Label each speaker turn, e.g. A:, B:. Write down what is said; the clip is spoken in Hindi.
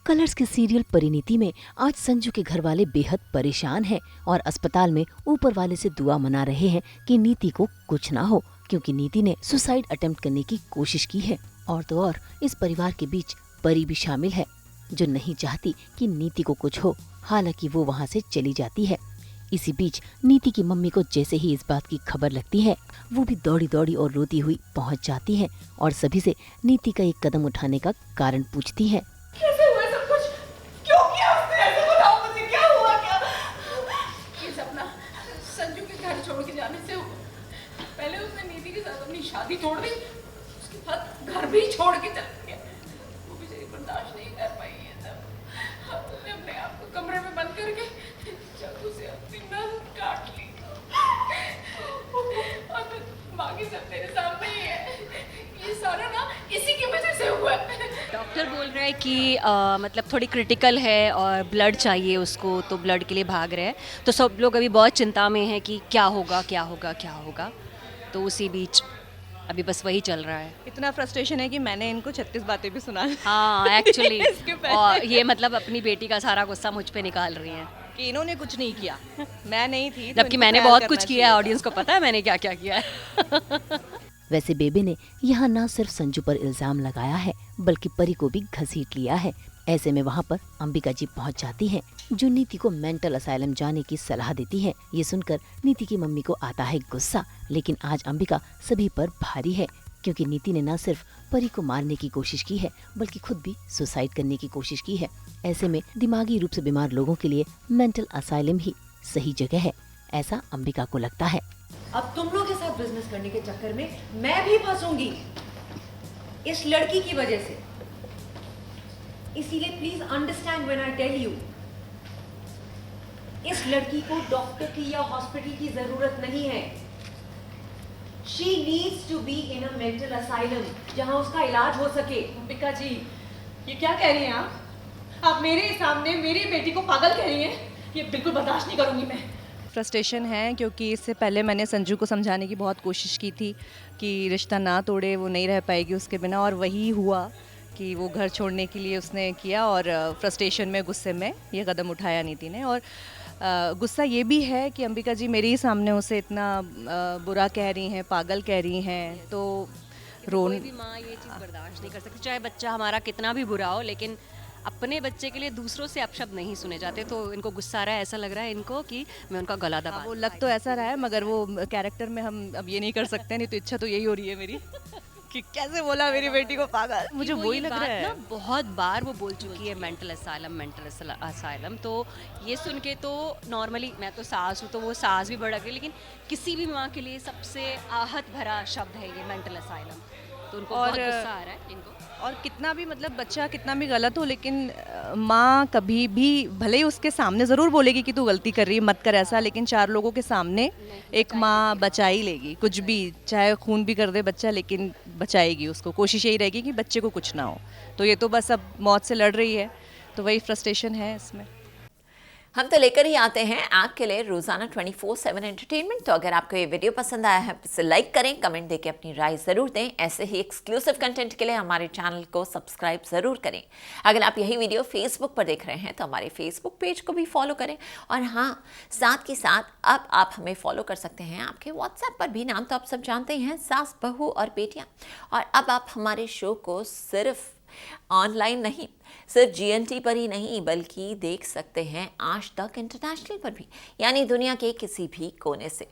A: कलर्स के सीरियल परिणीति में आज संजू के घर वाले बेहद परेशान हैं और अस्पताल में ऊपर वाले से दुआ मना रहे हैं कि नीति को कुछ ना हो, क्योंकि नीति ने सुसाइड अटेम्प्ट करने की कोशिश की है। और तो और इस परिवार के बीच परी भी शामिल है, जो नहीं चाहती कि नीति को कुछ हो, हालांकि वो वहाँ से चली जाती है। इसी बीच नीति की मम्मी को जैसे ही इस बात की खबर लगती है, वो भी दौड़ी दौड़ी और रोती हुई पहुँच जाती है और सभी से नीति का एक कदम उठाने का कारण पूछती है।
B: कैसे हुआ सब कुछ? क्यों किया उसने ऐसे? बताओ मुझे, क्या हुआ? क्या ये सपना संजू के घर छोड़ के जाने से हुआ। पहले उसने नीति के साथ अपनी शादी तोड़ दी, उसके बाद घर भी छोड़ के चला गया। वो बेचारी बर्दाश्त नहीं कर पाई है सब। अब उसने अपने आप को कमरे में बंद करके चाकू से अपनी नस काट ली। और बाकी सब तेरे सामने ही है। ये सारा ना इसी की वजह से हुआ है।
C: डॉक्टर बोल रहा है कि मतलब थोड़ी क्रिटिकल है और ब्लड चाहिए उसको, तो ब्लड के लिए भाग रहे हैं। तो सब लोग अभी बहुत चिंता में हैं कि क्या होगा क्या होगा क्या होगा। तो उसी बीच अभी बस वही चल रहा है।
D: इतना फ्रस्ट्रेशन है कि मैंने इनको 36 बातें भी सुना
C: हाँ एक्चुअली और ये मतलब अपनी बेटी का सारा गुस्सा मुझ पे निकाल रही हैं
D: कि इन्होंने कुछ नहीं किया, मैं नहीं थी।
C: जबकि मैंने बहुत कुछ किया है, ऑडियंस को पता है मैंने क्या क्या किया है।
A: वैसे बेबी ने यहाँ न सिर्फ संजू पर इल्जाम लगाया है, बल्कि परी को भी घसीट लिया है। ऐसे में वहाँ पर अंबिका जी पहुँच जाती हैं, जो नीति को मेंटल असाइलम जाने की सलाह देती है। ये सुनकर नीति की मम्मी को आता है गुस्सा, लेकिन आज अंबिका सभी पर भारी है, क्योंकि नीति ने न सिर्फ परी को मारने की कोशिश की है, बल्कि खुद भी सुसाइड करने की कोशिश की है। ऐसे में दिमागी रूप से बीमार लोगों के लिए मेंटल असाइलम ही सही जगह है, ऐसा अंबिका को लगता है।
E: अब तुम लोग के साथ बिजनेस करने के चक्कर में मैं भी फंसूंगी इस लड़की की वजह से। इसीलिए please understand when I tell you, इस लड़की को डॉक्टर की या हॉस्पिटल की जरूरत नहीं है। She needs to be in a mental asylum, जहां उसका इलाज हो सके।
B: अंबिका जी, ये क्या कह रही हैं आप? आप मेरे सामने मेरी बेटी को पागल कह रही हैं? ये बिल्कुल बर्दाश्त नहीं करूंगी मैं।
D: फ्रस्ट्रेशन है क्योंकि इससे पहले मैंने संजू को समझाने की बहुत कोशिश की थी कि रिश्ता ना तोड़े, वो नहीं रह पाएगी उसके बिना, और वही हुआ कि वो घर छोड़ने के लिए उसने किया। और फ्रस्ट्रेशन में, गुस्से में ये कदम उठाया नीति ने। और गुस्सा ये भी है कि अंबिका जी मेरे ही सामने उसे इतना बुरा कह रही हैं, पागल कह रही हैं, तो
C: कोई भी माँ ये चीज़ बर्दाश्त नहीं कर सकती, चाहे बच्चा हमारा कितना भी बुरा हो, लेकिन अपने बच्चे के लिए दूसरों से अपशब्द नहीं सुने जाते। तो इनको गुस्सा आ रहा है, ऐसा लग रहा है इनको कि मैं उनका गला दबा।
D: वो लग तो ऐसा रहा है, मगर वो कैरेक्टर में हम अब ये नहीं कर सकते। नहीं तो इच्छा तो यही हो रही है मेरी कि कैसे बोला मेरी बेटी को पागल। मुझे वही लग रहा है
C: ना, बहुत बार वो बोल चुकी है मेंटल असाइलम। तो ये सुन के तो नॉर्मली मैं तो सास हूँ, तो वो सास भी भड़क गई, लेकिन किसी भी माँ के लिए सबसे आहत भरा शब्द है ये मेंटल असाइलम। तो उनको बहुत गुस्सा आ रहा है इनको।
D: और कितना भी मतलब बच्चा कितना भी गलत हो, लेकिन माँ कभी भी भले ही उसके सामने ज़रूर बोलेगी कि तू गलती कर रही है, मत कर ऐसा, लेकिन चार लोगों के सामने एक माँ बचा ही लेगी। कुछ भी, चाहे खून भी कर दे बच्चा, लेकिन बचाएगी उसको। कोशिश यही रहेगी कि बच्चे को कुछ ना हो। तो ये तो बस अब मौत से लड़ रही है, तो वही फ्रस्ट्रेशन है इसमें।
F: हम तो लेकर ही आते हैं आपके लिए रोजाना 24/7 एंटरटेनमेंट। तो अगर आपको ये वीडियो पसंद आया है, इसे लाइक करें, कमेंट देके अपनी राय ज़रूर दें। ऐसे ही एक्सक्लूसिव कंटेंट के लिए हमारे चैनल को सब्सक्राइब ज़रूर करें। अगर आप यही वीडियो फेसबुक पर देख रहे हैं तो हमारे फेसबुक पेज को भी फॉलो करें। और हाँ, साथ के साथ अब आप हमें फॉलो कर सकते हैं आपके व्हाट्सएप पर भी। नाम तो आप सब जानते हैं, सास, बहू और बेटियाँ। और अब आप हमारे शो को सिर्फ ऑनलाइन नहीं, सिर्फ GNT पर ही नहीं, बल्कि देख सकते हैं आज तक इंटरनेशनल पर भी, यानी दुनिया के किसी भी कोने से।